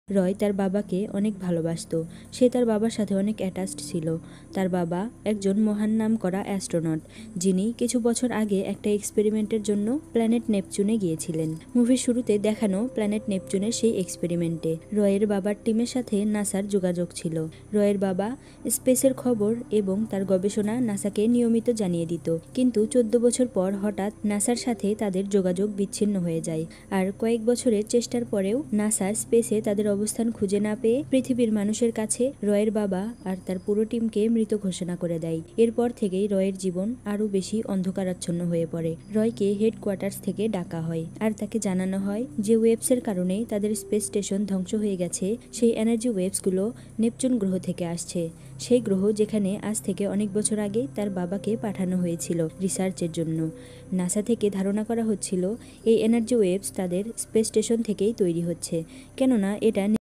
রয় তার বাবাকে অনেক ভালোবাসতো। সে তার বাবার সাথে অনেক অ্যাটাচড ছিল। তার বাবা একজন মহান নামকরা অ্যাস্ট্রোনট, যিনি কিছু বছর আগে একটা এক্সপেরিমেন্টের জন্য প্ল্যানেট নেপচুনে গিয়েছিলেন। মুভির শুরুতে দেখানো প্ল্যানেট নেপচুনের সেই এক্সপেরিমেন্টে রয়ের বাবার টিমের সাথে নাসার যোগাযোগ ছিল। রয়ের বাবা স্পেসের খবর এবং তার গবেষণা নাসাকে নিয়মিত জানিয়ে দিত, কিন্তু 14 বছর পর হঠাৎ নাসার সাথে তাদের যোগাযোগ বিচ্ছিন্ন হয়ে যায়। আর কয়েক বছরের চেষ্টার পরেও নাসা স্পেসে তাদের অবস্থান খুঁজে না পেয়ে পৃথিবীর মানুষের কাছে রয়ের বাবা আর তার পুরো টিমকে মৃত ঘোষণা করে দেয়। এরপর থেকেই রয়ের জীবন আরও বেশি অন্ধকারাচ্ছন্ন হয়ে পড়ে। রয়কে হেডকোয়ার্টার্স থেকে ডাকা হয় আর তাকে জানানো হয় যে ওয়েভসের কারণে তাদের স্পেস স্টেশন ধ্বংস হয়ে গেছে। সেই এনার্জি ওয়েভসগুলো নেপচুন গ্রহ থেকে আসছে, সেই গ্রহ যেখানে আজ থেকে অনেক বছর আগে তার বাবাকে পাঠানো হয়েছিল রিসার্চের জন্য। নাসা থেকে ধারণা করা হচ্ছিল এই এনার্জি ওয়েভস তাদের স্পেস স্টেশন থেকেই তৈরি হচ্ছে, কেননা এটা